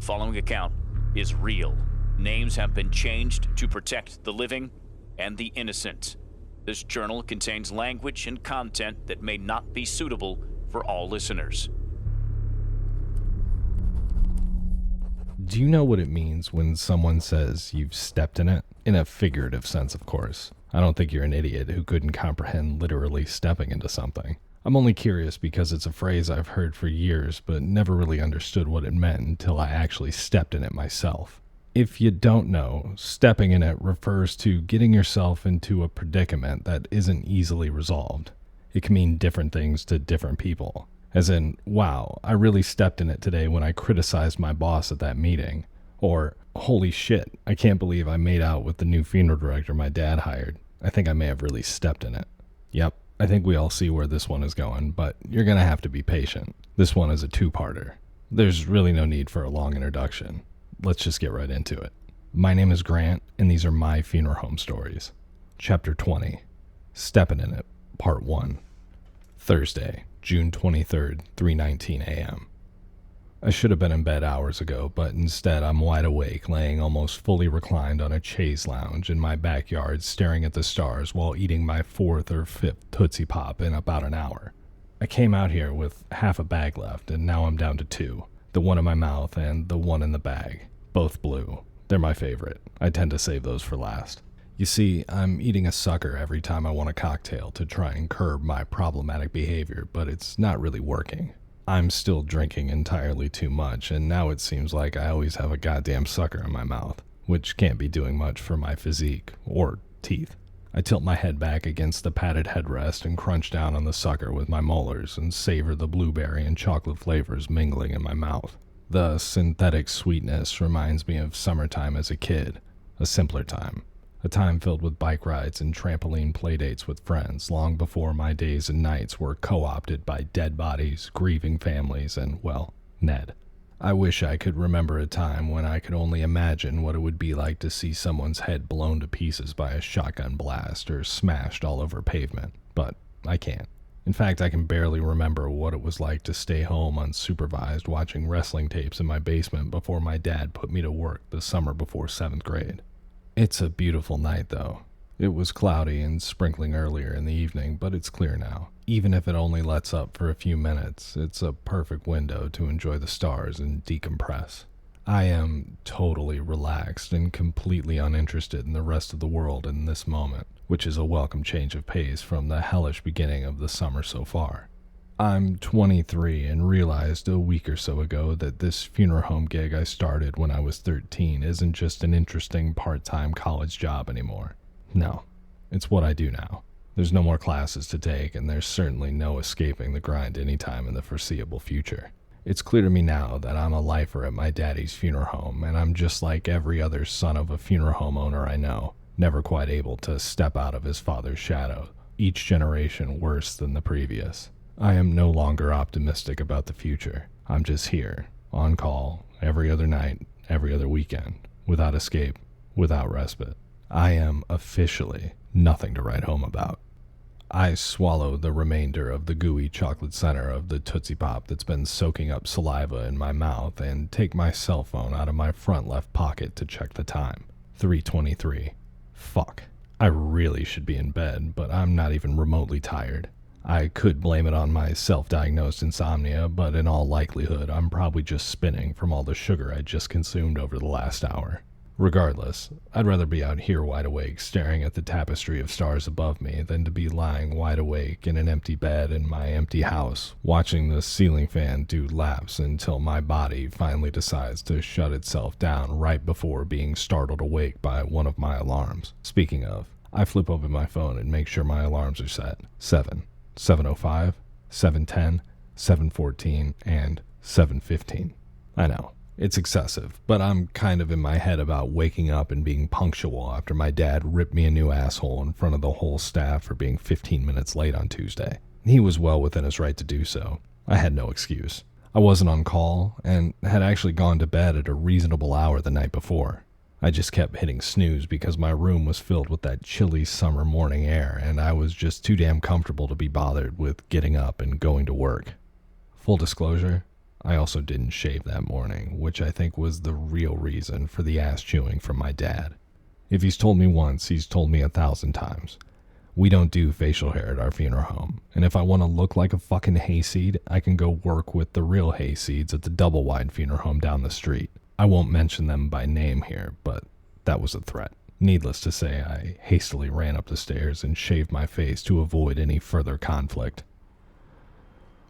following account is real. Names have been changed to protect the living and the innocent. This journal contains language and content that may not be suitable for all listeners. Do you know what it means when someone says you've stepped in it? In a figurative sense, of course. I don't think you're an idiot who couldn't comprehend literally stepping into something. I'm only curious because it's a phrase I've heard for years but never really understood what it meant until I actually stepped in it myself. If you don't know, stepping in it refers to getting yourself into a predicament that isn't easily resolved. It can mean different things to different people. As in, wow, I really stepped in it today when I criticized my boss at that meeting. Or, holy shit, I can't believe I made out with the new funeral director my dad hired. I think I may have really stepped in it. Yep, I think we all see where this one is going, but you're gonna have to be patient. This one is a two-parter. There's really no need for a long introduction. Let's just get right into it. My name is Grant, and these are my funeral home stories. Chapter 20, Steppin' in It, Part 1. Thursday, June 23rd, 3:19 a.m. I should have been in bed hours ago, but instead I'm wide awake, laying almost fully reclined on a chaise lounge in my backyard, staring at the stars while eating my 4th or 5th Tootsie Pop in about an hour. I came out here with half a bag left, and now I'm down to 2. The one in my mouth and the one in the bag. Both blue. They're my favorite. I tend to save those for last. You see, I'm eating a sucker every time I want a cocktail to try and curb my problematic behavior, but it's not really working. I'm still drinking entirely too much, and now it seems like I always have a goddamn sucker in my mouth, which can't be doing much for my physique or teeth. I tilt my head back against the padded headrest and crunch down on the sucker with my molars and savor the blueberry and chocolate flavors mingling in my mouth. The synthetic sweetness reminds me of summertime as a kid, a simpler time. A time filled with bike rides and trampoline playdates with friends long before my days and nights were co-opted by dead bodies, grieving families, and, well, Ned. I wish I could remember a time when I could only imagine what it would be like to see someone's head blown to pieces by a shotgun blast or smashed all over pavement, but I can't. In fact, I can barely remember what it was like to stay home unsupervised watching wrestling tapes in my basement before my dad put me to work the summer before 7th grade. It's a beautiful night, though. It was cloudy and sprinkling earlier in the evening, but it's clear now. Even if it only lets up for a few minutes, it's a perfect window to enjoy the stars and decompress. I am totally relaxed and completely uninterested in the rest of the world in this moment, which is a welcome change of pace from the hellish beginning of the summer so far. I'm 23 and realized a week or so ago that this funeral home gig I started when I was 13 isn't just an interesting part-time college job anymore. No, it's what I do now. There's no more classes to take, and there's certainly no escaping the grind anytime in the foreseeable future. It's clear to me now that I'm a lifer at my daddy's funeral home, and I'm just like every other son of a funeral home owner I know, never quite able to step out of his father's shadow, each generation worse than the previous. I am no longer optimistic about the future. I'm just here, on call, every other night, every other weekend, without escape, without respite. I am officially nothing to write home about. I swallow the remainder of the gooey chocolate center of the Tootsie Pop that's been soaking up saliva in my mouth and take my cell phone out of my front left pocket to check the time. 3:23. Fuck. I really should be in bed, but I'm not even remotely tired. I could blame it on my self-diagnosed insomnia, but in all likelihood, I'm probably just spinning from all the sugar I just consumed over the last hour. Regardless, I'd rather be out here wide awake staring at the tapestry of stars above me than to be lying wide awake in an empty bed in my empty house, watching the ceiling fan do laps until my body finally decides to shut itself down right before being startled awake by one of my alarms. Speaking of, I flip open my phone and make sure my alarms are set. 7:05, 7:10, 7:14, and 7:15. I know, it's excessive, but I'm kind of in my head about waking up and being punctual after my dad ripped me a new asshole in front of the whole staff for being 15 minutes late on Tuesday. He was well within his right to do so. I had no excuse. I wasn't on call, and had actually gone to bed at a reasonable hour the night before. I just kept hitting snooze because my room was filled with that chilly summer morning air, and I was just too damn comfortable to be bothered with getting up and going to work. Full disclosure, I also didn't shave that morning, which I think was the real reason for the ass chewing from my dad. If he's told me once, he's told me 1,000 times. We don't do facial hair at our funeral home, and if I want to look like a fucking hayseed, I can go work with the real hayseeds at the double wide funeral home down the street. I won't mention them by name here, but that was a threat. Needless to say, I hastily ran up the stairs and shaved my face to avoid any further conflict.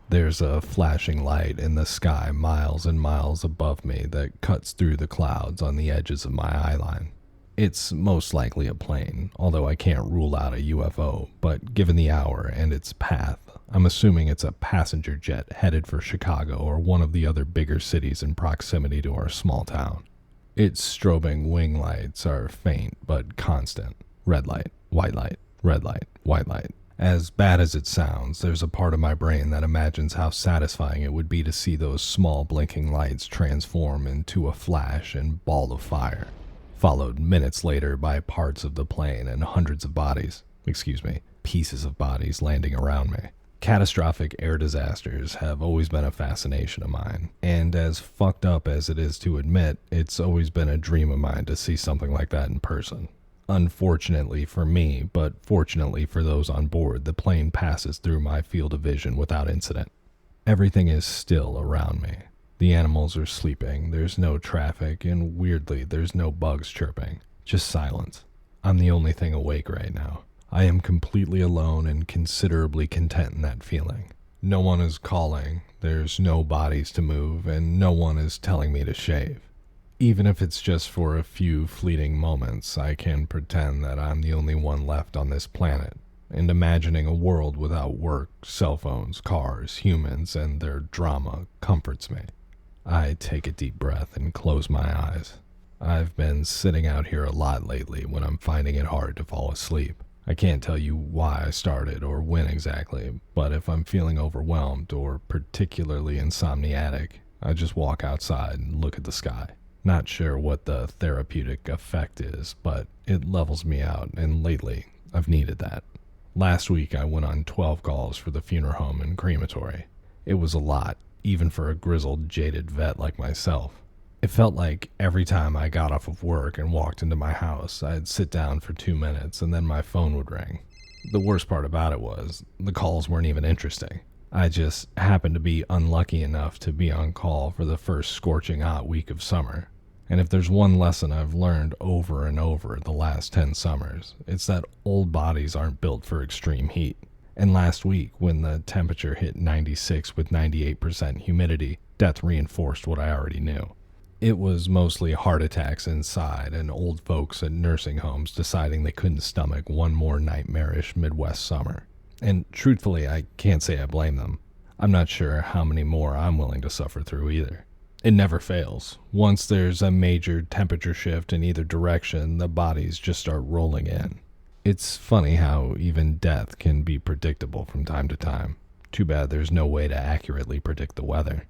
There's a flashing light in the sky miles and miles above me that cuts through the clouds on the edges of my eyeline. It's most likely a plane, although I can't rule out a UFO, but given the hour and its path, I'm assuming it's a passenger jet headed for Chicago or one of the other bigger cities in proximity to our small town. Its strobing wing lights are faint but constant. Red light, white light, red light, white light. As bad as it sounds, there's a part of my brain that imagines how satisfying it would be to see those small blinking lights transform into a flash and ball of fire, followed minutes later by parts of the plane and hundreds of pieces of bodies landing around me. Catastrophic air disasters have always been a fascination of mine, and as fucked up as it is to admit, it's always been a dream of mine to see something like that in person. Unfortunately for me, but fortunately for those on board, the plane passes through my field of vision without incident. Everything is still around me. The animals are sleeping, there's no traffic, and weirdly, there's no bugs chirping. Just silence. I'm the only thing awake right now. I am completely alone and considerably content in that feeling. No one is calling, there's no bodies to move, and no one is telling me to shave. Even if it's just for a few fleeting moments, I can pretend that I'm the only one left on this planet, and imagining a world without work, cell phones, cars, humans, and their drama comforts me. I take a deep breath and close my eyes. I've been sitting out here a lot lately when I'm finding it hard to fall asleep. I can't tell you why I started or when exactly, but if I'm feeling overwhelmed or particularly insomniatic, I just walk outside and look at the sky. Not sure what the therapeutic effect is, but it levels me out, and lately, I've needed that. Last week, I went on 12 calls for the funeral home and crematory. It was a lot, even for a grizzled, jaded vet like myself. It felt like every time I got off of work and walked into my house, I'd sit down for 2 minutes and then my phone would ring. The worst part about it was, the calls weren't even interesting. I just happened to be unlucky enough to be on call for the first scorching hot week of summer. And if there's one lesson I've learned over and over the last 10 summers, it's that old bodies aren't built for extreme heat. And last week, when the temperature hit 96 with 98% humidity, death reinforced what I already knew. It was mostly heart attacks inside and old folks at nursing homes deciding they couldn't stomach one more nightmarish Midwest summer. And truthfully, I can't say I blame them. I'm not sure how many more I'm willing to suffer through either. It never fails. Once there's a major temperature shift in either direction, the bodies just start rolling in. It's funny how even death can be predictable from time to time. Too bad there's no way to accurately predict the weather.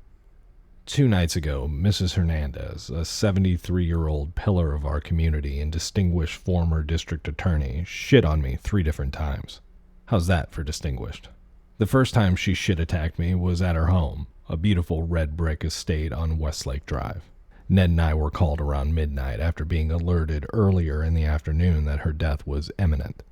2 nights ago, Mrs. Hernandez, a 73-year-old pillar of our community and distinguished former district attorney, shit on me 3 different times. How's that for distinguished? The first time she shit-attacked me was at her home, a beautiful red brick estate on Westlake Drive. Ned and I were called around midnight after being alerted earlier in the afternoon that her death was imminent.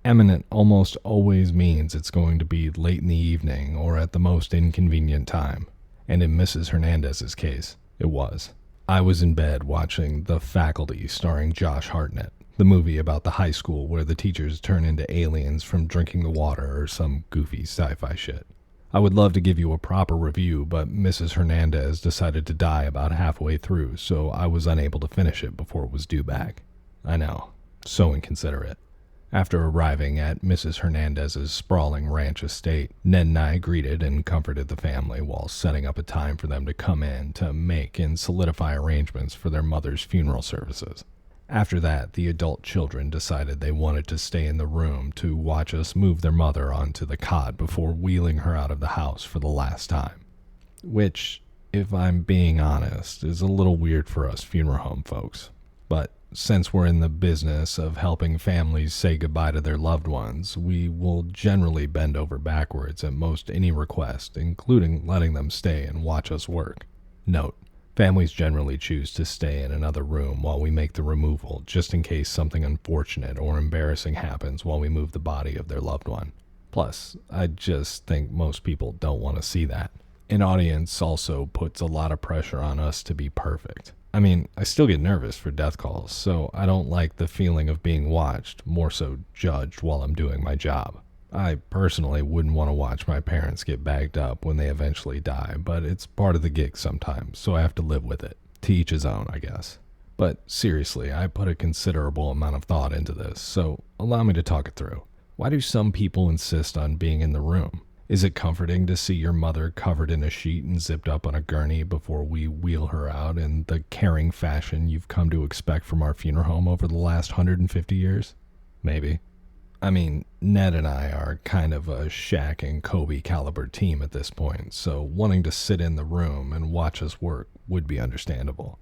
Imminent almost always means it's going to be late in the evening or at the most inconvenient time. And in Mrs. Hernandez's case, it was. I was in bed watching The Faculty starring Josh Hartnett, the movie about the high school where the teachers turn into aliens from drinking the water or some goofy sci-fi shit. I would love to give you a proper review, but Mrs. Hernandez decided to die about halfway through, so I was unable to finish it before it was due back. I know, so inconsiderate. After arriving at Mrs. Hernandez's sprawling ranch estate, Ned and I greeted and comforted the family while setting up a time for them to come in to make and solidify arrangements for their mother's funeral services. After that, the adult children decided they wanted to stay in the room to watch us move their mother onto the cot before wheeling her out of the house for the last time. Which, if I'm being honest, is a little weird for us funeral home folks. But since we're in the business of helping families say goodbye to their loved ones, we will generally bend over backwards at most any request, including letting them stay and watch us work. Note: families generally choose to stay in another room while we make the removal, just in case something unfortunate or embarrassing happens while we move the body of their loved one. Plus, I just think most people don't want to see that. An audience also puts a lot of pressure on us to be perfect. I mean, I still get nervous for death calls, so I don't like the feeling of being watched, more so judged while I'm doing my job. I personally wouldn't want to watch my parents get bagged up when they eventually die, but it's part of the gig sometimes, so I have to live with it. To each his own, I guess. But seriously, I put a considerable amount of thought into this, so allow me to talk it through. Why do some people insist on being in the room? Is it comforting to see your mother covered in a sheet and zipped up on a gurney before we wheel her out in the caring fashion you've come to expect from our funeral home over the last 150 years? Maybe. I mean, Ned and I are kind of a Shaq and Kobe caliber team at this point, so wanting to sit in the room and watch us work would be understandable.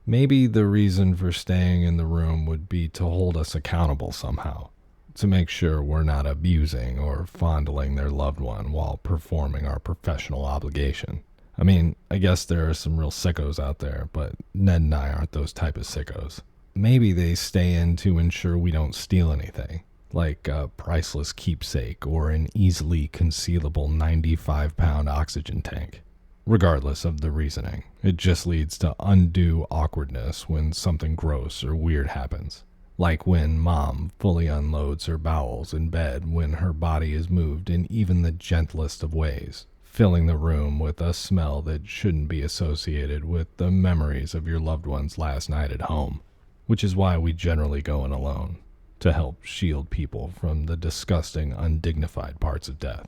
Maybe the reason for staying in the room would be to hold us accountable somehow, to make sure we're not abusing or fondling their loved one while performing our professional obligation. I mean, I guess there are some real sickos out there, but Ned and I aren't those type of sickos. Maybe they stay in to ensure we don't steal anything, like a priceless keepsake or an easily concealable 95-pound oxygen tank. Regardless of the reasoning, it just leads to undue awkwardness when something gross or weird happens. Like when Mom fully unloads her bowels in bed when her body is moved in even the gentlest of ways, filling the room with a smell that shouldn't be associated with the memories of your loved one's last night at home. Which is why we generally go in alone, to help shield people from the disgusting, undignified parts of death.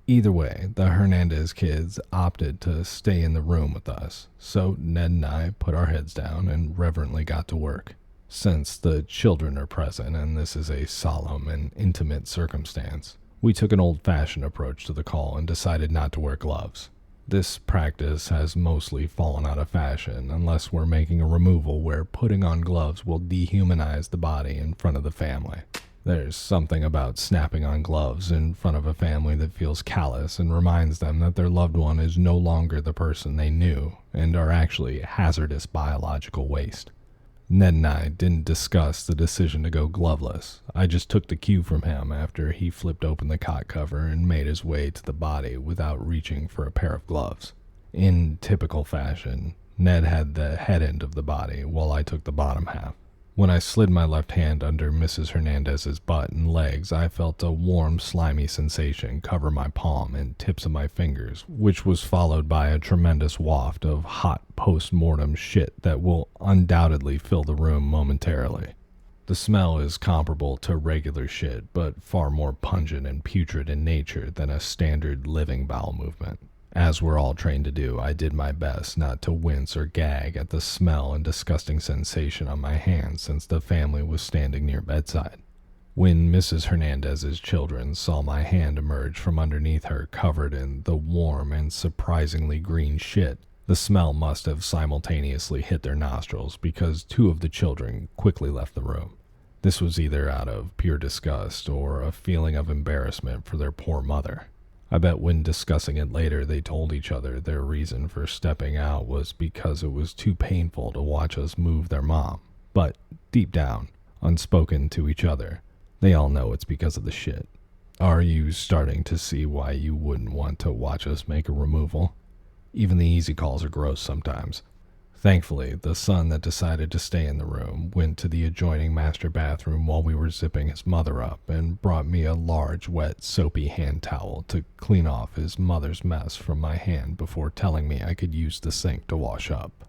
Either way, the Hernandez kids opted to stay in the room with us, so Ned and I put our heads down and reverently got to work. Since the children are present and this is a solemn and intimate circumstance, we took an old-fashioned approach to the call and decided not to wear gloves. This practice has mostly fallen out of fashion unless we're making a removal where putting on gloves will dehumanize the body in front of the family. There's something about snapping on gloves in front of a family that feels callous and reminds them that their loved one is no longer the person they knew and are actually hazardous biological waste. Ned and I didn't discuss the decision to go gloveless. I just took the cue from him after he flipped open the cot cover and made his way to the body without reaching for a pair of gloves. In typical fashion, Ned had the head end of the body while I took the bottom half. When I slid my left hand under Mrs. Hernandez's butt and legs, I felt a warm, slimy sensation cover my palm and tips of my fingers, which was followed by a tremendous waft of hot post-mortem shit that will undoubtedly fill the room momentarily. The smell is comparable to regular shit, but far more pungent and putrid in nature than a standard living bowel movement. As we're all trained to do, I did my best not to wince or gag at the smell and disgusting sensation on my hands since the family was standing near bedside. When Mrs. Hernandez's children saw my hand emerge from underneath her covered in the warm and surprisingly green shit, the smell must have simultaneously hit their nostrils because two of the children quickly left the room. This was either out of pure disgust or a feeling of embarrassment for their poor mother. I bet when discussing it later, they told each other their reason for stepping out was because it was too painful to watch us move their mom. But deep down, unspoken to each other, they all know it's because of the shit. Are you starting to see why you wouldn't want to watch us make a removal? Even the easy calls are gross sometimes. Thankfully, the son that decided to stay in the room went to the adjoining master bathroom while we were zipping his mother up and brought me a large, wet, soapy hand towel to clean off his mother's mess from my hand before telling me I could use the sink to wash up.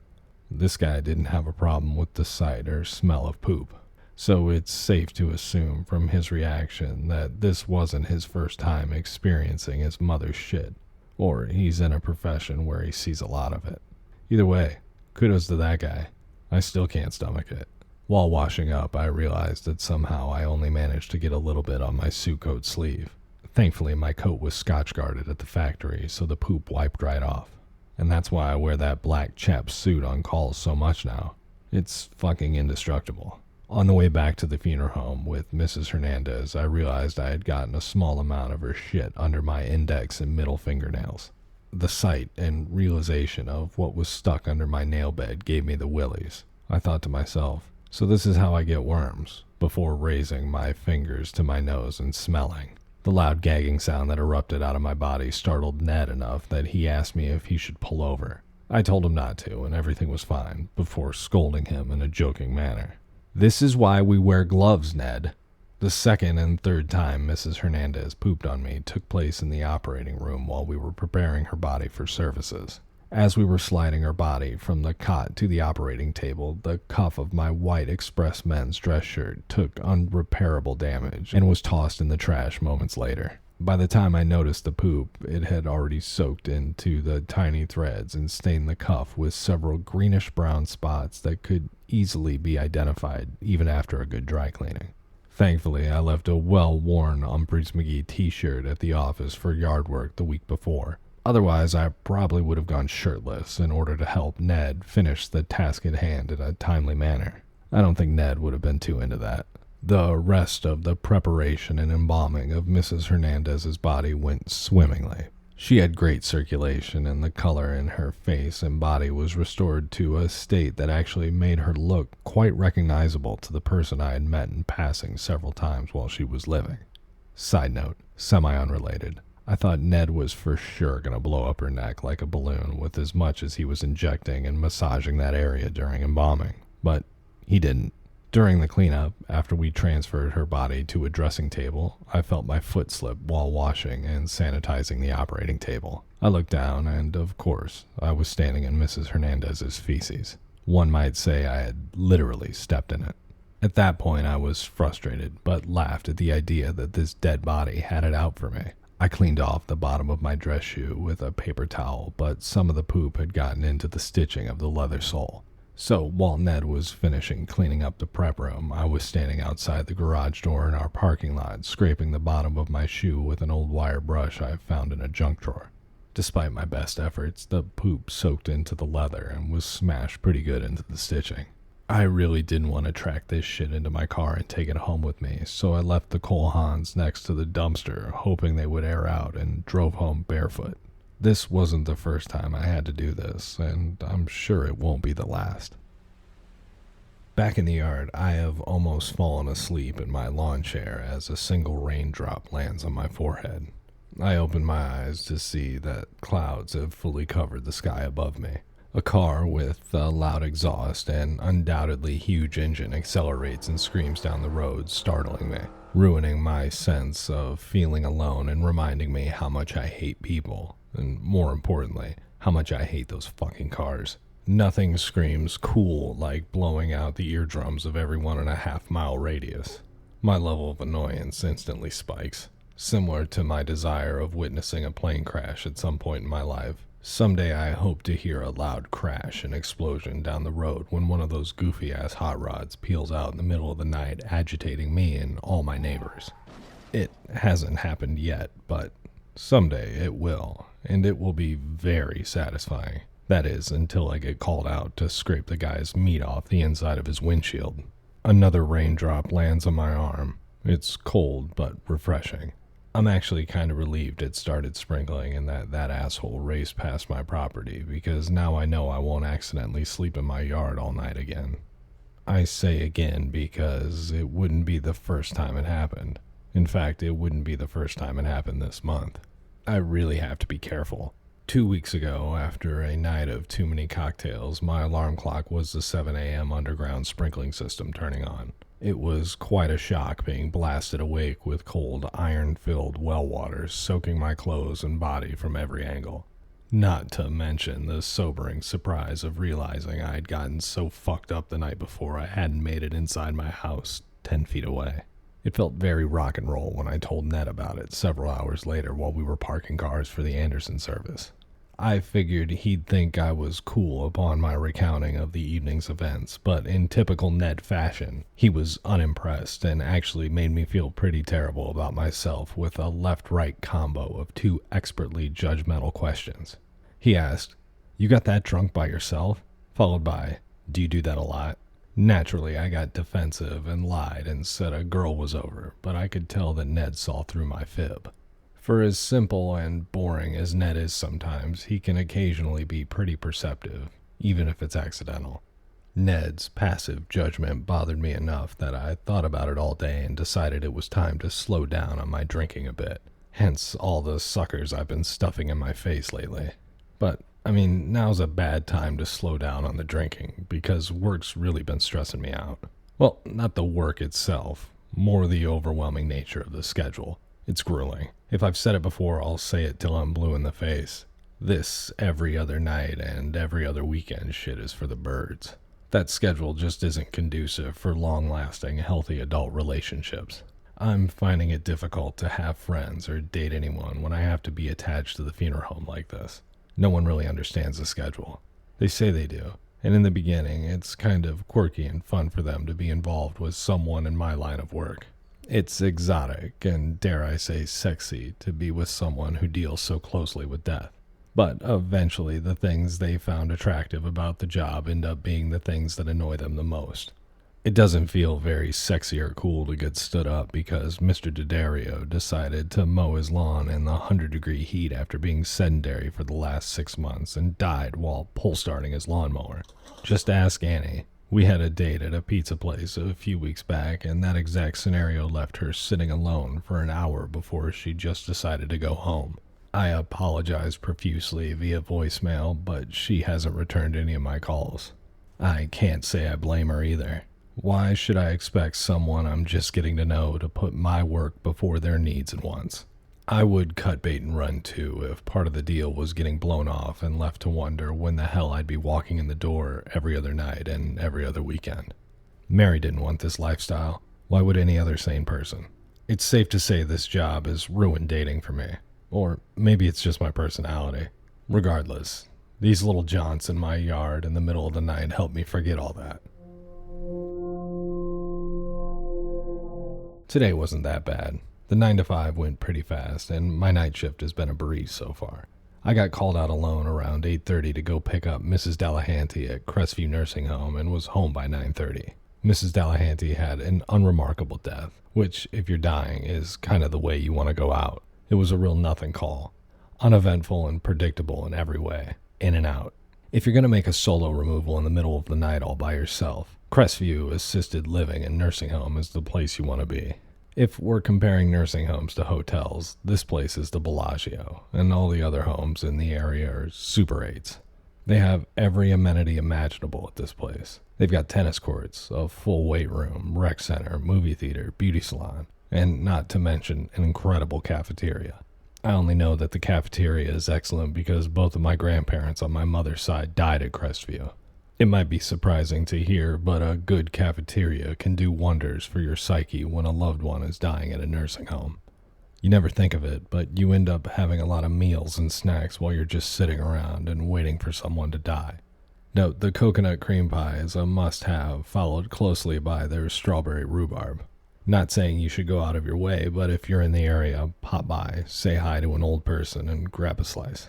This guy didn't have a problem with the sight or smell of poop, so it's safe to assume from his reaction that this wasn't his first time experiencing his mother's shit, or he's in a profession where he sees a lot of it. Either way, kudos to that guy. I still can't stomach it. While washing up, I realized that somehow I only managed to get a little bit on my suit coat sleeve. Thankfully, my coat was scotch guarded at the factory, so the poop wiped right off. And that's why I wear that black chaps suit on calls so much now. It's fucking indestructible. On the way back to the funeral home with Mrs. Hernandez, I realized I had gotten a small amount of her shit under my index and middle fingernails. The sight and realization of what was stuck under my nail bed gave me the willies. I thought to myself, so this is how I get worms, before raising my fingers to my nose and smelling. The loud gagging sound that erupted out of my body startled Ned enough that he asked me if he should pull over. I told him not to, and everything was fine, before scolding him in a joking manner. This is why we wear gloves, Ned. The second and third time Mrs. Hernandez pooped on me took place in the operating room while we were preparing her body for services. As we were sliding her body from the cot to the operating table, the cuff of my white Express men's dress shirt took unrepairable damage and was tossed in the trash moments later. By the time I noticed the poop, it had already soaked into the tiny threads and stained the cuff with several greenish-brown spots that could easily be identified even after a good dry cleaning. Thankfully, I left a well-worn Umphrey's McGee t-shirt at the office for yard work the week before. Otherwise, I probably would have gone shirtless in order to help Ned finish the task at hand in a timely manner. I don't think Ned would have been too into that. The rest of the preparation and embalming of Mrs. Hernandez's body went swimmingly. She had great circulation, and the color in her face and body was restored to a state that actually made her look quite recognizable to the person I had met in passing several times while she was living. Side note, semi-unrelated. I thought Ned was for sure going to blow up her neck like a balloon with as much as he was injecting and massaging that area during embalming, but he didn't. During the cleanup, after we transferred her body to a dressing table, I felt my foot slip while washing and sanitizing the operating table. I looked down, and of course, I was standing in Mrs. Hernandez's feces. One might say I had literally stepped in it. At that point, I was frustrated, but laughed at the idea that this dead body had it out for me. I cleaned off the bottom of my dress shoe with a paper towel, but some of the poop had gotten into the stitching of the leather sole. So while Ned was finishing cleaning up the prep room, I was standing outside the garage door in our parking lot, scraping the bottom of my shoe with an old wire brush I found in a junk drawer. Despite my best efforts, the poop soaked into the leather and was smashed pretty good into the stitching. I really didn't want to track this shit into my car and take it home with me, so I left the Cole Haans next to the dumpster, hoping they would air out, and drove home barefoot. This wasn't the first time I had to do this, and I'm sure it won't be the last. Back in the yard, I have almost fallen asleep in my lawn chair as a single raindrop lands on my forehead. I open my eyes to see that clouds have fully covered the sky above me. A car with a loud exhaust and undoubtedly huge engine accelerates and screams down the road, startling me, ruining my sense of feeling alone and reminding me how much I hate people. And more importantly, how much I hate those fucking cars. Nothing screams cool like blowing out the eardrums of every 1.5 mile radius. My level of annoyance instantly spikes, similar to my desire of witnessing a plane crash at some point in my life. Someday I hope to hear a loud crash and explosion down the road when one of those goofy-ass hot rods peels out in the middle of the night, agitating me and all my neighbors. It hasn't happened yet, but someday it will, and it will be very satisfying. That is, until I get called out to scrape the guy's meat off the inside of his windshield. Another raindrop lands on my arm. It's cold, but refreshing. I'm actually kind of relieved it started sprinkling and that asshole raced past my property, because now I know I won't accidentally sleep in my yard all night again. I say again because it wouldn't be the first time it happened. In fact, it wouldn't be the first time it happened this month. I really have to be careful. 2 weeks ago, after a night of too many cocktails, my alarm clock was the 7 a.m. underground sprinkling system turning on. It was quite a shock being blasted awake with cold, iron-filled well water soaking my clothes and body from every angle. Not to mention the sobering surprise of realizing I had gotten so fucked up the night before I hadn't made it inside my house 10 feet away. It felt very rock and roll when I told Ned about it several hours later while we were parking cars for the Anderson service. I figured he'd think I was cool upon my recounting of the evening's events, but in typical Ned fashion, he was unimpressed and actually made me feel pretty terrible about myself with a left-right combo of 2 expertly judgmental questions. He asked, "You got that drunk by yourself?" Followed by, "Do you do that a lot?" Naturally, I got defensive and lied and said a girl was over, but I could tell that Ned saw through my fib. For as simple and boring as Ned is sometimes, he can occasionally be pretty perceptive, even if it's accidental. Ned's passive judgment bothered me enough that I thought about it all day and decided it was time to slow down on my drinking a bit. Hence all the suckers I've been stuffing in my face lately. But, now's a bad time to slow down on the drinking, because work's really been stressing me out. Well, not the work itself, more the overwhelming nature of the schedule. It's grueling. If I've said it before, I'll say it till I'm blue in the face. This every other night and every other weekend shit is for the birds. That schedule just isn't conducive for long-lasting, healthy adult relationships. I'm finding it difficult to have friends or date anyone when I have to be attached to the funeral home like this. No one really understands the schedule. They say they do, and in the beginning, it's kind of quirky and fun for them to be involved with someone in my line of work. It's exotic and, dare I say, sexy to be with someone who deals so closely with death. But eventually, the things they found attractive about the job end up being the things that annoy them the most. It doesn't feel very sexy or cool to get stood up because Mr. D'Addario decided to mow his lawn in the 100-degree heat after being sedentary for the last 6 months and died while pull-starting his lawnmower. Just ask Annie. We had a date at a pizza place a few weeks back, and that exact scenario left her sitting alone for an hour before she just decided to go home. I apologized profusely via voicemail, but she hasn't returned any of my calls. I can't say I blame her either. Why should I expect someone I'm just getting to know to put my work before their needs and wants? I would cut bait and run too if part of the deal was getting blown off and left to wonder when the hell I'd be walking in the door every other night and every other weekend. Mary didn't want this lifestyle. Why would any other sane person? It's safe to say this job has ruined dating for me. Or maybe it's just my personality. Regardless, these little jaunts in my yard in the middle of the night help me forget all that. Today wasn't that bad. The 9 to 5 went pretty fast, and my night shift has been a breeze so far. I got called out alone around 8:30 to go pick up Mrs. Delahanty at Crestview Nursing Home and was home by 9:30. Mrs. Delahanty had an unremarkable death, which, if you're dying, is kind of the way you want to go out. It was a real nothing call. Uneventful and predictable in every way. In and out. If you're going to make a solo removal in the middle of the night all by yourself, Crestview Assisted Living and Nursing Home is the place you want to be. If we're comparing nursing homes to hotels, this place is the Bellagio, and all the other homes in the area are Super 8s. They have every amenity imaginable at this place. They've got tennis courts, a full weight room, rec center, movie theater, beauty salon, and not to mention an incredible cafeteria. I only know that the cafeteria is excellent because both of my grandparents on my mother's side died at Crestview. It might be surprising to hear, but a good cafeteria can do wonders for your psyche when a loved one is dying at a nursing home. You never think of it, but you end up having a lot of meals and snacks while you're just sitting around and waiting for someone to die. Note, the coconut cream pie is a must-have, followed closely by their strawberry rhubarb. Not saying you should go out of your way, but if you're in the area, pop by, say hi to an old person, and grab a slice.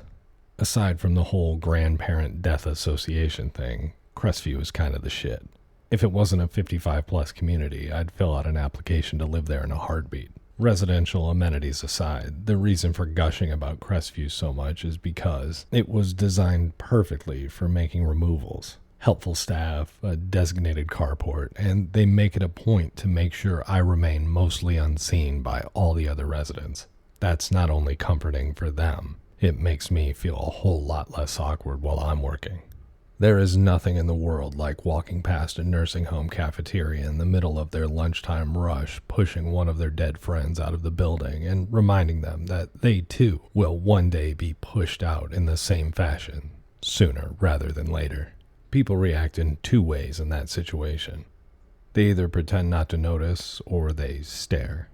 Aside from the whole grandparent death association thing, Crestview is kind of the shit. If it wasn't a 55-plus community, I'd fill out an application to live there in a heartbeat. Residential amenities aside, the reason for gushing about Crestview so much is because it was designed perfectly for making removals. Helpful staff, a designated carport, and they make it a point to make sure I remain mostly unseen by all the other residents. That's not only comforting for them, it makes me feel a whole lot less awkward while I'm working. There is nothing in the world like walking past a nursing home cafeteria in the middle of their lunchtime rush, pushing one of their dead friends out of the building and reminding them that they too will one day be pushed out in the same fashion, sooner rather than later. People react in two ways in that situation. They either pretend not to notice or they stare.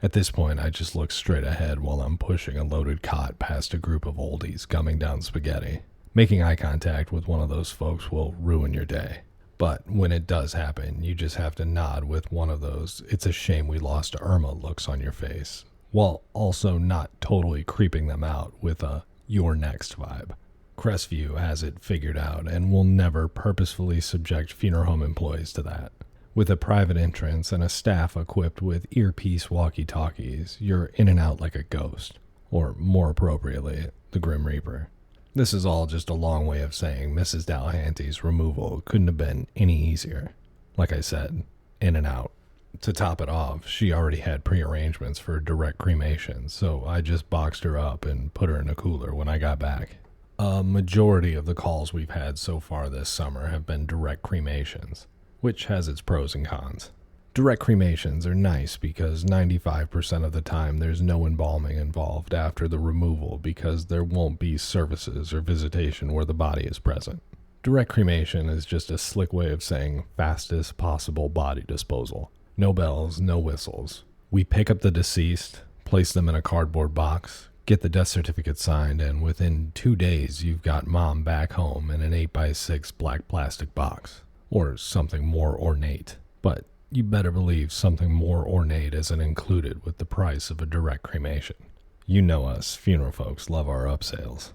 At this point, I just look straight ahead while I'm pushing a loaded cot past a group of oldies gumming down spaghetti. Making eye contact with one of those folks will ruin your day. But when it does happen, you just have to nod with one of those "it's a shame we lost Irma" looks on your face, while also not totally creeping them out with a "you're next" vibe. Crestview has it figured out and will never purposefully subject funeral home employees to that. With a private entrance and a staff equipped with earpiece walkie-talkies, you're in and out like a ghost, or more appropriately, the Grim Reaper. This is all just a long way of saying Mrs. Delahanty's removal couldn't have been any easier. Like I said, in and out. To top it off, she already had prearrangements for direct cremation, so I just boxed her up and put her in a cooler when I got back. A majority of the calls we've had so far this summer have been direct cremations, which has its pros and cons. Direct cremations are nice because 95% of the time there's no embalming involved after the removal because there won't be services or visitation where the body is present. Direct cremation is just a slick way of saying fastest possible body disposal. No bells, no whistles. We pick up the deceased, place them in a cardboard box, get the death certificate signed, and within 2 days you've got mom back home in an 8x6 black plastic box. Or something more ornate. But you better believe something more ornate isn't included with the price of a direct cremation. You know us, funeral folks love our upsales.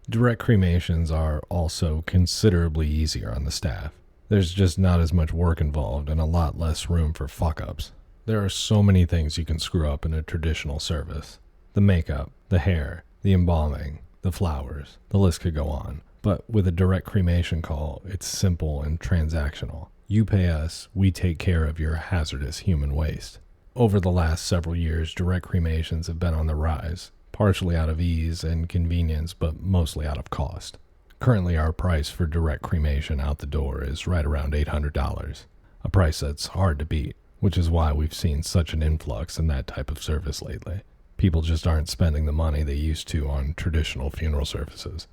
Direct cremations are also considerably easier on the staff. There's just not as much work involved and a lot less room for fuck-ups. There are so many things you can screw up in a traditional service. The makeup, the hair, the embalming, the flowers, the list could go on. But with a direct cremation call, it's simple and transactional. You pay us, we take care of your hazardous human waste. Over the last several years, direct cremations have been on the rise, partially out of ease and convenience, but mostly out of cost. Currently, our price for direct cremation out the door is right around $800, a price that's hard to beat, which is why we've seen such an influx in that type of service lately. People just aren't spending the money they used to on traditional funeral services.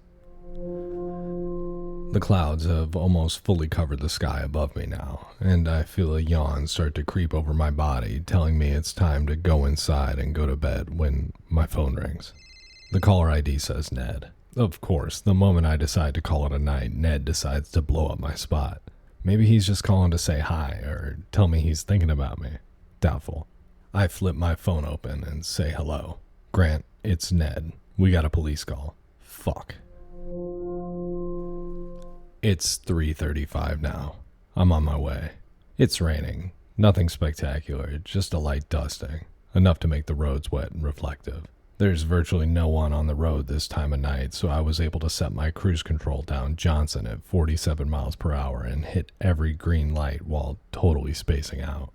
The clouds have almost fully covered the sky above me now, and I feel a yawn start to creep over my body, telling me it's time to go inside and go to bed when my phone rings. The caller ID says Ned. Of course, the moment I decide to call it a night, Ned decides to blow up my spot. Maybe he's just calling to say hi or tell me he's thinking about me. Doubtful. I flip my phone open and say hello. Grant, it's Ned. We got a police call. Fuck. It's 3:35 now. I'm on my way. It's raining. Nothing spectacular, just a light dusting. Enough to make the roads wet and reflective. There's virtually no one on the road this time of night, so I was able to set my cruise control down Johnson at 47 miles per hour and hit every green light while totally spacing out.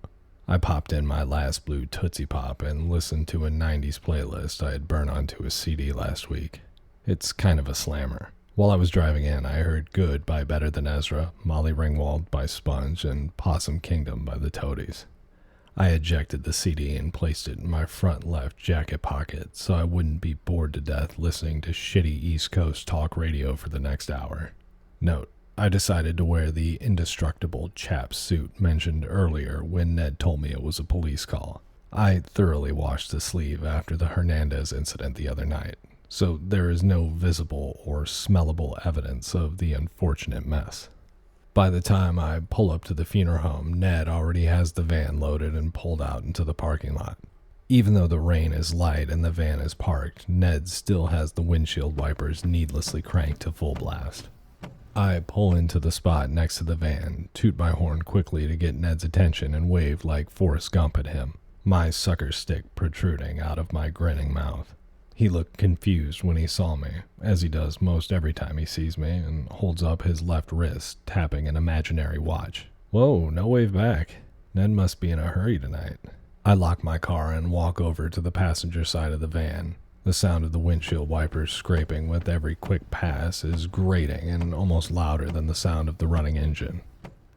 I popped in my last blue Tootsie Pop and listened to a 90s playlist I had burned onto a CD last week. It's kind of a slammer. While I was driving in, I heard Good by Better Than Ezra, Molly Ringwald by Sponge, and Possum Kingdom by the Toadies. I ejected the CD and placed it in my front left jacket pocket so I wouldn't be bored to death listening to shitty East Coast talk radio for the next hour. Note, I decided to wear the indestructible chap suit mentioned earlier when Ned told me it was a police call. I thoroughly washed the sleeve after the Hernandez incident the other night, so there is no visible or smellable evidence of the unfortunate mess. By the time I pull up to the funeral home, Ned already has the van loaded and pulled out into the parking lot. Even though the rain is light and the van is parked, Ned still has the windshield wipers needlessly cranked to full blast. I pull into the spot next to the van, toot my horn quickly to get Ned's attention, and wave like Forrest Gump at him, my sucker stick protruding out of my grinning mouth. He looked confused when he saw me, as he does most every time he sees me, and holds up his left wrist, tapping an imaginary watch. Whoa, no wave back. Ned must be in a hurry tonight. I lock my car and walk over to the passenger side of the van. The sound of the windshield wipers scraping with every quick pass is grating and almost louder than the sound of the running engine.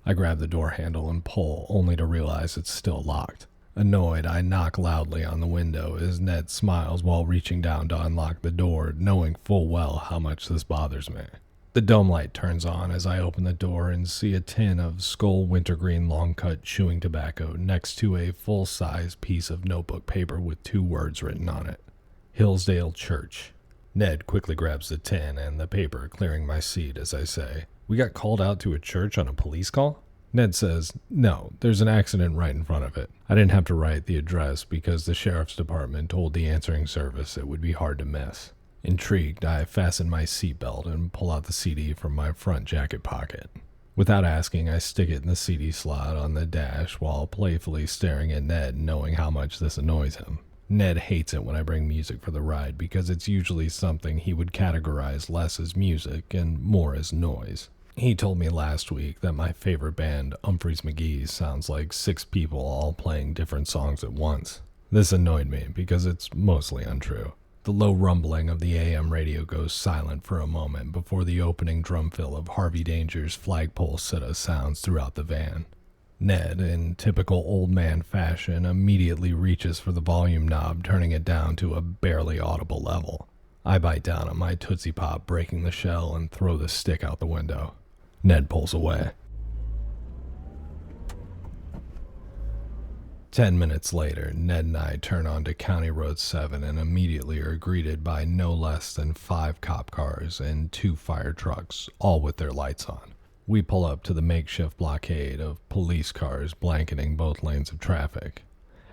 I grab the door handle and pull, only to realize it's still locked. Annoyed, I knock loudly on the window as Ned smiles while reaching down to unlock the door, knowing full well how much this bothers me. The dome light turns on as I open the door and see a tin of Skull Wintergreen long-cut chewing tobacco next to a full-size piece of notebook paper with 2 words written on it. Hillsdale Church. Ned quickly grabs the tin and the paper, clearing my seat as I say, "We got called out to a church on a police call?" Ned says, "No, there's an accident right in front of it. I didn't have to write the address because the sheriff's department told the answering service it would be hard to miss." Intrigued, I fasten my seatbelt and pull out the CD from my front jacket pocket. Without asking, I stick it in the CD slot on the dash while playfully staring at Ned, knowing how much this annoys him. Ned hates it when I bring music for the ride because it's usually something he would categorize less as music and more as noise. He told me last week that my favorite band, Humphreys McGee, sounds like 6 people all playing different songs at once. This annoyed me because it's mostly untrue. The low rumbling of the AM radio goes silent for a moment before the opening drum fill of Harvey Danger's Flagpole Sitta sounds throughout the van. Ned, in typical old man fashion, immediately reaches for the volume knob, turning it down to a barely audible level. I bite down on my Tootsie Pop, breaking the shell, and throw the stick out the window. Ned pulls away. 10 minutes later, Ned and I turn onto County Road 7 and immediately are greeted by no less than 5 cop cars and 2 fire trucks, all with their lights on. We pull up to the makeshift blockade of police cars blanketing both lanes of traffic.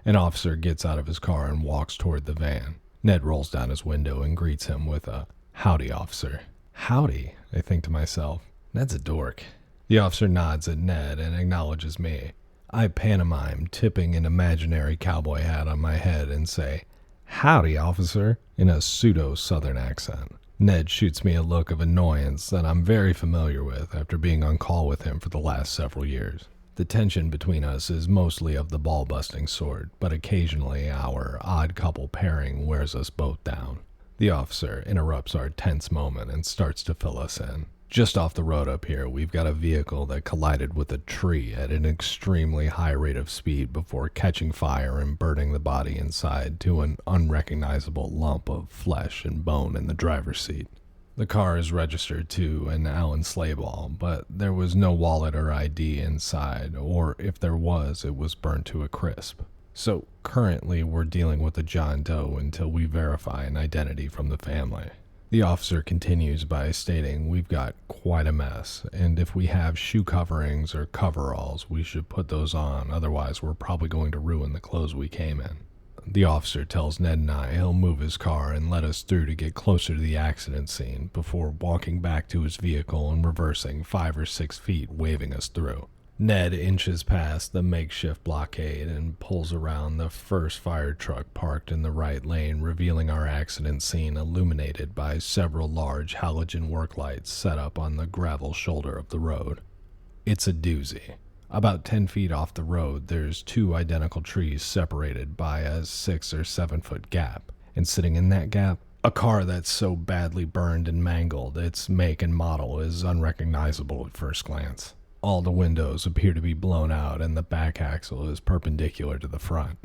An officer gets out of his car and walks toward the van. Ned rolls down his window and greets him with a, "Howdy, officer." Howdy, I think to myself. Ned's a dork. The officer nods at Ned and acknowledges me. I pantomime, tipping an imaginary cowboy hat on my head and say, "Howdy, officer," in a pseudo-southern accent. Ned shoots me a look of annoyance that I'm very familiar with after being on call with him for the last several years. The tension between us is mostly of the ball-busting sort, but occasionally our odd couple pairing wears us both down. The officer interrupts our tense moment and starts to fill us in. Just off the road up here, we've got a vehicle that collided with a tree at an extremely high rate of speed before catching fire and burning the body inside to an unrecognizable lump of flesh and bone in the driver's seat. The car is registered to an Allen Slayball, but there was no wallet or ID inside, or if there was, it was burnt to a crisp. So currently we're dealing with a John Doe until we verify an identity from the family. The officer continues by stating we've got quite a mess, and if we have shoe coverings or coveralls, we should put those on, otherwise we're probably going to ruin the clothes we came in. The officer tells Ned and I he'll move his car and let us through to get closer to the accident scene before walking back to his vehicle and reversing 5 or 6 feet, waving us through. Ned inches past the makeshift blockade and pulls around the first fire truck parked in the right lane, revealing our accident scene illuminated by several large halogen work lights set up on the gravel shoulder of the road. It's a doozy. About 10 feet off the road, there's 2 identical trees separated by a 6 or 7 foot gap, and sitting in that gap, a car that's so badly burned and mangled its make and model is unrecognizable at first glance. All the windows appear to be blown out and the back axle is perpendicular to the front.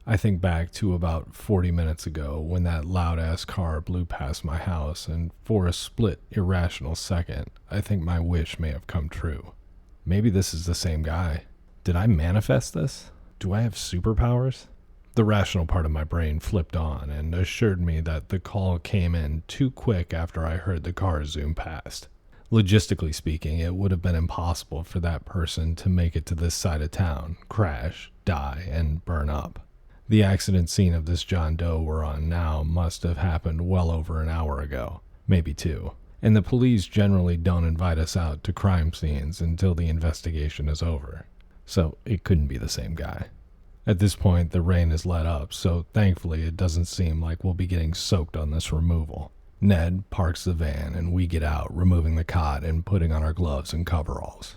I think back to about 40 minutes ago when that loud-ass car blew past my house, and for a split, irrational second, I think my wish may have come true. Maybe this is the same guy. Did I manifest this? Do I have superpowers? The rational part of my brain flipped on and assured me that the call came in too quick after I heard the car zoom past. Logistically speaking, it would have been impossible for that person to make it to this side of town, crash, die, and burn up. The accident scene of this John Doe we're on now must have happened well over an hour ago, maybe 2. And the police generally don't invite us out to crime scenes until the investigation is over. So it couldn't be the same guy. At this point, the rain has let up, so thankfully it doesn't seem like we'll be getting soaked on this removal. Ned parks the van and we get out, removing the cot and putting on our gloves and coveralls.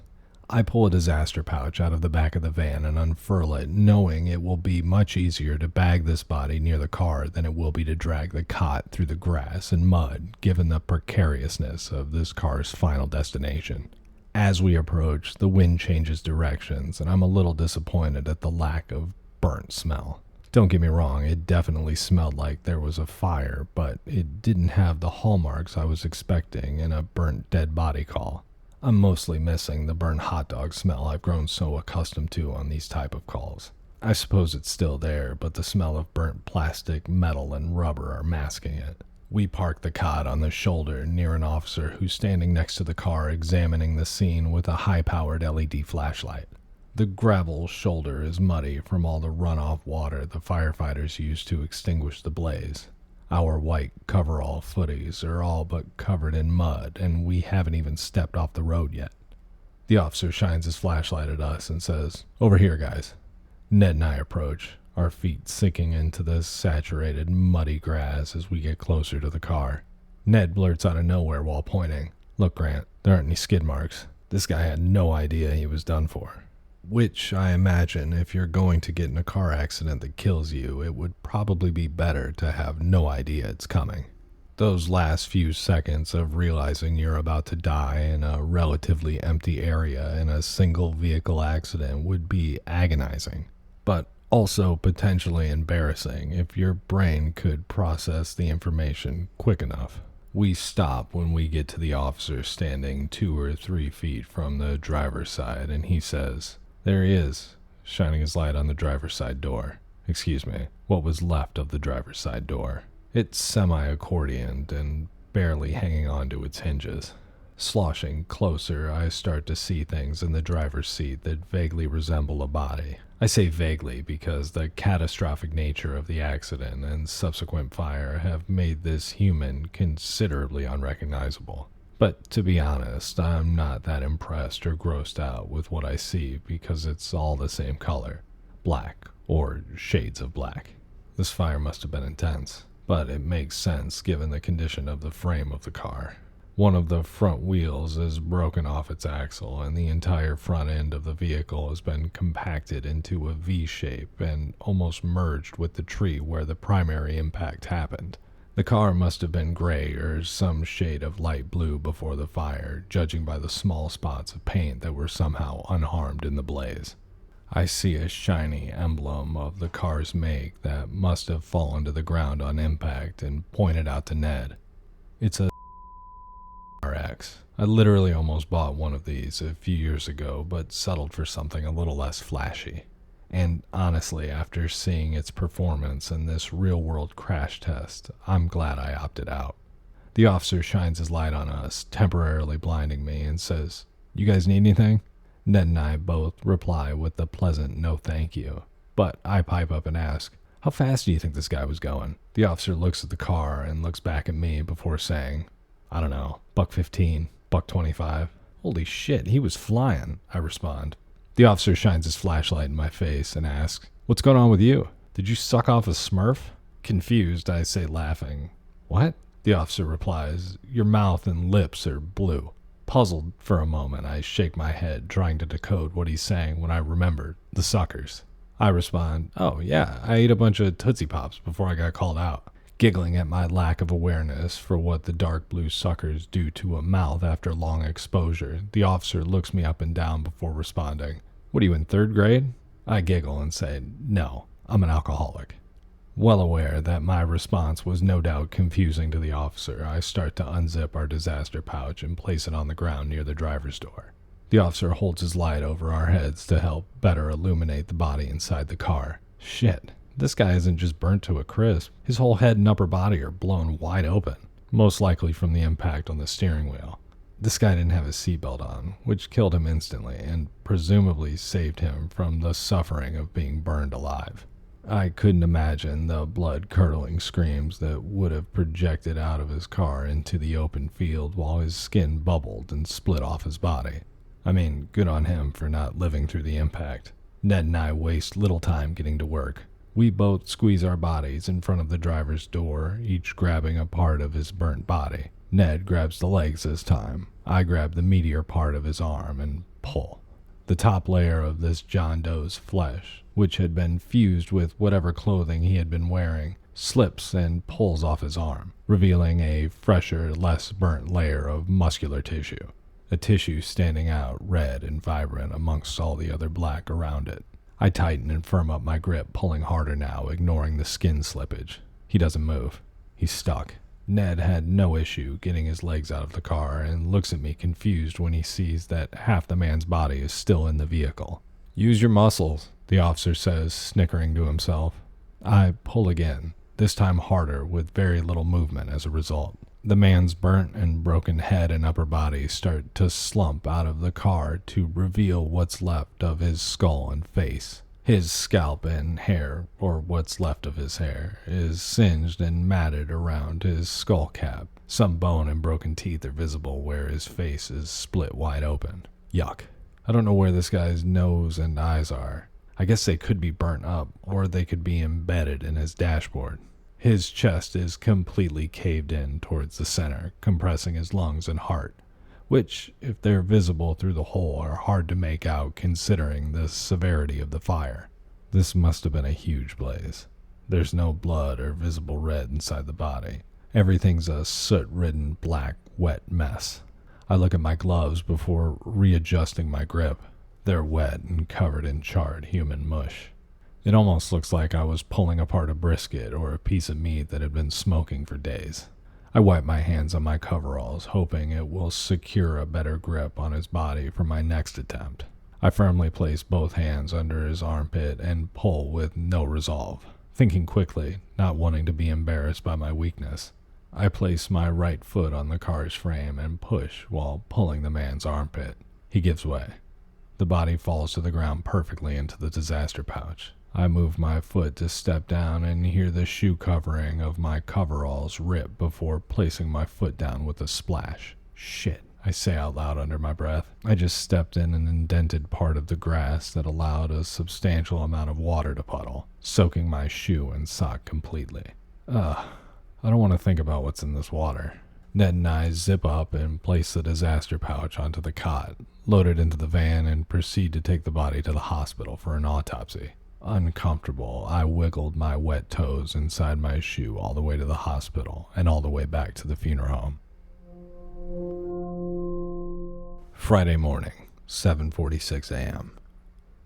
I pull a disaster pouch out of the back of the van and unfurl it, knowing it will be much easier to bag this body near the car than it will be to drag the cot through the grass and mud, given the precariousness of this car's final destination. As we approach, the wind changes directions, and I'm a little disappointed at the lack of burnt smell. Don't get me wrong, it definitely smelled like there was a fire, but it didn't have the hallmarks I was expecting in a burnt dead body call. I'm mostly missing the burnt hot dog smell I've grown so accustomed to on these type of calls. I suppose it's still there, but the smell of burnt plastic, metal, and rubber are masking it. We park the cot on the shoulder near an officer who's standing next to the car examining the scene with a high-powered LED flashlight. The gravel shoulder is muddy from all the runoff water the firefighters used to extinguish the blaze. Our white coverall footies are all but covered in mud, and we haven't even stepped off the road yet. The officer shines his flashlight at us and says, "Over here, guys." Ned and I approach, our feet sinking into the saturated, muddy grass as we get closer to the car. Ned blurts out of nowhere while pointing, "Look, Grant, there aren't any skid marks. This guy had no idea he was done for." Which, I imagine, if you're going to get in a car accident that kills you, it would probably be better to have no idea it's coming. Those last few seconds of realizing you're about to die in a relatively empty area in a single vehicle accident would be agonizing, but also potentially embarrassing if your brain could process the information quick enough. We stop when we get to the officer standing 2 or 3 feet from the driver's side, and he says, "There he is," shining his light on the driver's side door. Excuse me, what was left of the driver's side door. It's semi-accordioned and barely hanging on to its hinges. Sloshing closer, I start to see things in the driver's seat that vaguely resemble a body. I say vaguely because the catastrophic nature of the accident and subsequent fire have made this human considerably unrecognizable. But to be honest, I'm not that impressed or grossed out with what I see because it's all the same color. Black, or shades of black. This fire must have been intense, but it makes sense given the condition of the frame of the car. One of the front wheels is broken off its axle, and the entire front end of the vehicle has been compacted into a V shape and almost merged with the tree where the primary impact happened. The car must have been gray or some shade of light blue before the fire, judging by the small spots of paint that were somehow unharmed in the blaze. I see a shiny emblem of the car's make that must have fallen to the ground on impact and point it out to Ned. It's a RX. I literally almost bought one of these a few years ago, but settled for something a little less flashy. And honestly, after seeing its performance in this real-world crash test, I'm glad I opted out. The officer shines his light on us, temporarily blinding me, and says, "You guys need anything?" Ned and I both reply with a pleasant no thank you. But I pipe up and ask, "How fast do you think this guy was going?" The officer looks at the car and looks back at me before saying, "I don't know, $1.15, $1.25. "Holy shit, he was flying," I respond. The officer shines his flashlight in my face and asks, "What's going on with you? Did you suck off a Smurf?" Confused, I say laughing, "What?" The officer replies, "Your mouth and lips are blue." Puzzled for a moment, I shake my head, trying to decode what he's saying when I remember the suckers. I respond, "Oh yeah, I ate a bunch of Tootsie Pops before I got called out." Giggling at my lack of awareness for what the dark blue suckers do to a mouth after long exposure, the officer looks me up and down before responding, "What are you, in 3rd grade?" I giggle and say, "No, I'm an alcoholic." Well aware that my response was no doubt confusing to the officer, I start to unzip our disaster pouch and place it on the ground near the driver's door. The officer holds his light over our heads to help better illuminate the body inside the car. Shit, this guy isn't just burnt to a crisp. His whole head and upper body are blown wide open, most likely from the impact on the steering wheel. This guy didn't have a seatbelt on, which killed him instantly and presumably saved him from the suffering of being burned alive. I couldn't imagine the blood-curdling screams that would have projected out of his car into the open field while his skin bubbled and split off his body. I mean, good on him for not living through the impact. Ned and I waste little time getting to work. We both squeeze our bodies in front of the driver's door, each grabbing a part of his burnt body. Ned grabs the legs this time. I grab the meatier part of his arm and pull. The top layer of this John Doe's flesh, which had been fused with whatever clothing he had been wearing, slips and pulls off his arm, revealing a fresher, less burnt layer of muscular tissue. A tissue standing out red and vibrant amongst all the other black around it. I tighten and firm up my grip, pulling harder now, ignoring the skin slippage. He doesn't move. He's stuck. Ned had no issue getting his legs out of the car and looks at me confused when he sees that half the man's body is still in the vehicle. "Use your muscles," the officer says, snickering to himself. I pull again, this time harder with very little movement as a result. The man's burnt and broken head and upper body start to slump out of the car to reveal what's left of his skull and face. His scalp and hair, or what's left of his hair, is singed and matted around his skull cap. Some bone and broken teeth are visible where his face is split wide open. Yuck. I don't know where this guy's nose and eyes are. I guess they could be burnt up, or they could be embedded in his dashboard. His chest is completely caved in towards the center, compressing his lungs and heart, which, if they're visible through the hole, are hard to make out considering the severity of the fire. This must have been a huge blaze. There's no blood or visible red inside the body. Everything's a soot-ridden, black, wet mess. I look at my gloves before readjusting my grip. They're wet and covered in charred human mush. It almost looks like I was pulling apart a brisket or a piece of meat that had been smoking for days. I wipe my hands on my coveralls, hoping it will secure a better grip on his body for my next attempt. I firmly place both hands under his armpit and pull with no resolve. Thinking quickly, not wanting to be embarrassed by my weakness, I place my right foot on the car's frame and push while pulling the man's armpit. He gives way. The body falls to the ground perfectly into the disaster pouch. I move my foot to step down and hear the shoe covering of my coveralls rip before placing my foot down with a splash. Shit, I say out loud under my breath. I just stepped in an indented part of the grass that allowed a substantial amount of water to puddle, soaking my shoe and sock completely. I don't want to think about what's in this water. Ned and I zip up and place the disaster pouch onto the cot, load it into the van, and proceed to take the body to the hospital for an autopsy. Uncomfortable, I wiggled my wet toes inside my shoe all the way to the hospital and all the way back to the funeral home. Friday morning, 7:46 a.m.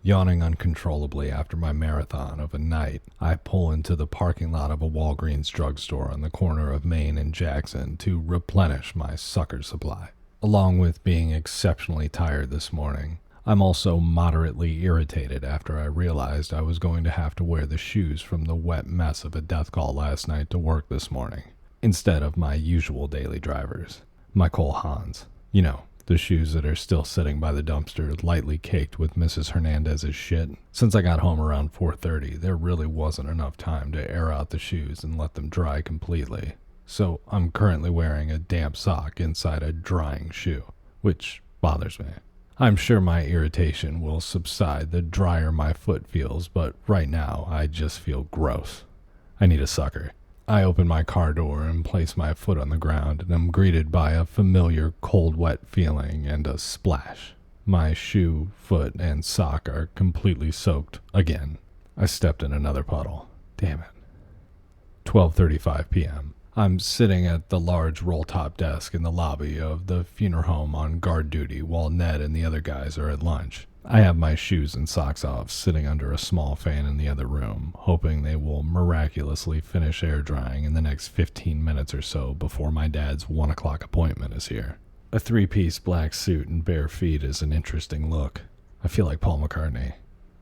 Yawning uncontrollably after my marathon of a night, I pull into the parking lot of a Walgreens drugstore on the corner of Main and Jackson to replenish my sucker supply. Along with being exceptionally tired this morning, I'm also moderately irritated after I realized I was going to have to wear the shoes from the wet mess of a death call last night to work this morning, instead of my usual daily drivers, my Cole Haans. You know, the shoes that are still sitting by the dumpster, lightly caked with Mrs. Hernandez's shit. Since I got home around 4:30, there really wasn't enough time to air out the shoes and let them dry completely. So I'm currently wearing a damp sock inside a drying shoe, which bothers me. I'm sure my irritation will subside the drier my foot feels, but right now I just feel gross. I need a sucker. I open my car door and place my foot on the ground, and I'm greeted by a familiar cold, wet feeling and a splash. My shoe, foot, and sock are completely soaked again. I stepped in another puddle. Damn it. 12:35 p.m. I'm sitting at the large roll-top desk in the lobby of the funeral home on guard duty while Ned and the other guys are at lunch. I have my shoes and socks off, sitting under a small fan in the other room, hoping they will miraculously finish air drying in the next 15 minutes or so before my dad's 1 o'clock appointment is here. A 3-piece black suit and bare feet is an interesting look. I feel like Paul McCartney.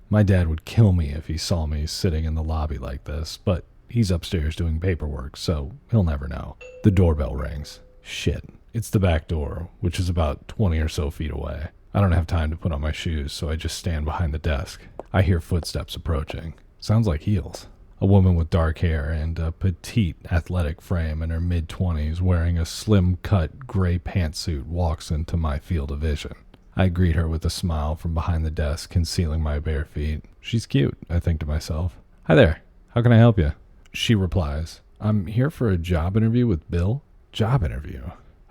My dad would kill me if he saw me sitting in the lobby like this, but he's upstairs doing paperwork, so he'll never know. The doorbell rings. Shit. It's the back door, which is about 20 or so feet away. I don't have time to put on my shoes, so I just stand behind the desk. I hear footsteps approaching. Sounds like heels. A woman with dark hair and a petite, athletic frame in her mid-20s wearing a slim-cut gray pantsuit walks into my field of vision. I greet her with a smile from behind the desk, concealing my bare feet. She's cute, I think to myself. Hi there. How can I help you? She replies, I'm here for a job interview with Bill. Job interview?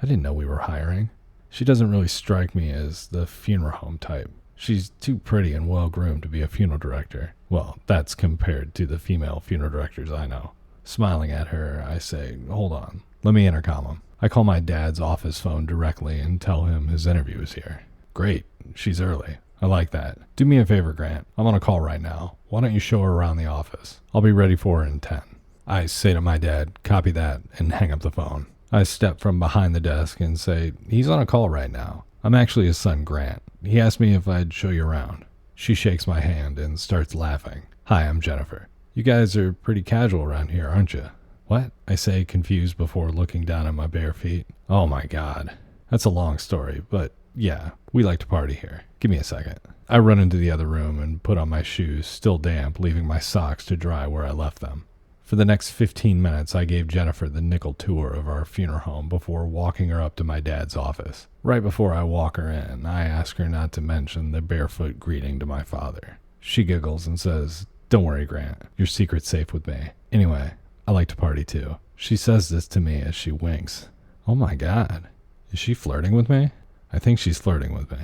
I didn't know we were hiring. She doesn't really strike me as the funeral home type. She's too pretty and well-groomed to be a funeral director. Well, that's compared to the female funeral directors I know. Smiling at her, I say, hold on, let me intercom him. I call my dad's office phone directly and tell him his interview is here. Great, she's early. I like that. Do me a favor, Grant. I'm on a call right now. Why don't you show her around the office? I'll be ready for her in 10. I say to my dad, copy that, and hang up the phone. I step from behind the desk and say, he's on a call right now. I'm actually his son, Grant. He asked me if I'd show you around. She shakes my hand and starts laughing. Hi, I'm Jennifer. You guys are pretty casual around here, aren't you? What? I say, confused before looking down at my bare feet. Oh my God. That's a long story, but Yeah, we like to party here. Give me a second. I run into the other room and put on my shoes, still damp, leaving my socks to dry where I left them. For the next 15 minutes, I gave Jennifer the nickel tour of our funeral home before walking her up to my dad's office. Right before I walk her in, I ask her not to mention the barefoot greeting to my father. She giggles and says, "Don't worry, Grant. Your secret's safe with me. Anyway, I like to party too." She says this to me as she winks. Oh my God. Is she flirting with me? I think she's flirting with me.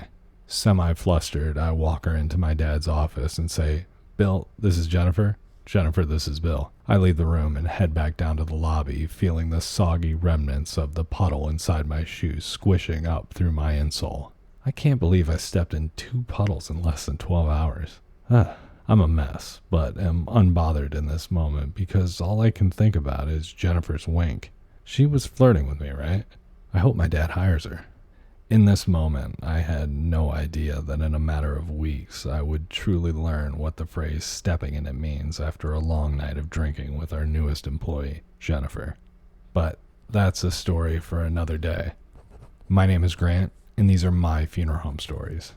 Semi-flustered, I walk her into my dad's office and say, "Bill, this is Jennifer. Jennifer, this is Bill." I leave the room and head back down to the lobby, feeling the soggy remnants of the puddle inside my shoes squishing up through my insole. I can't believe I stepped in 2 puddles in less than 12 hours. I'm a mess, but am unbothered in this moment because all I can think about is Jennifer's wink. She was flirting with me, right? I hope my dad hires her. In this moment, I had no idea that in a matter of weeks I would truly learn what the phrase "stepping in it" means after a long night of drinking with our newest employee, Jennifer. But that's a story for another day. My name is Grant, and these are my funeral home stories.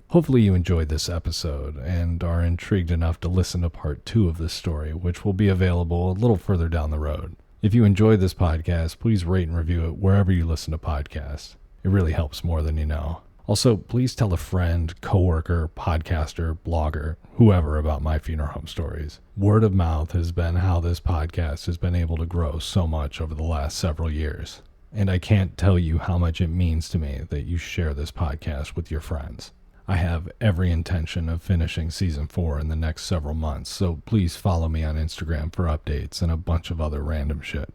Hopefully you enjoyed this episode and are intrigued enough to listen to part 2 of this story, which will be available a little further down the road. If you enjoyed this podcast, please rate and review it wherever you listen to podcasts. It really helps more than you know. Also, please tell a friend, coworker, podcaster, blogger, whoever about my funeral home stories. Word of mouth has been how this podcast has been able to grow so much over the last several years. And I can't tell you how much it means to me that you share this podcast with your friends. I have every intention of finishing season 4 in the next several months, so please follow me on Instagram for updates and a bunch of other random shit.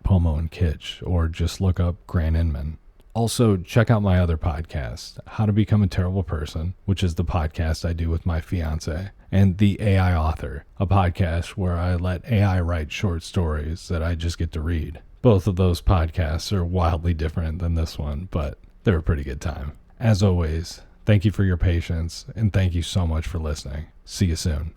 @Pomo and Kitsch, or just look up Grant Inman. Also, check out my other podcast, How to Become a Terrible Person, which is the podcast I do with my fiance, and The AI Author, a podcast where I let AI write short stories that I just get to read. Both of those podcasts are wildly different than this one, but they're a pretty good time. As always, thank you for your patience, and thank you so much for listening. See you soon.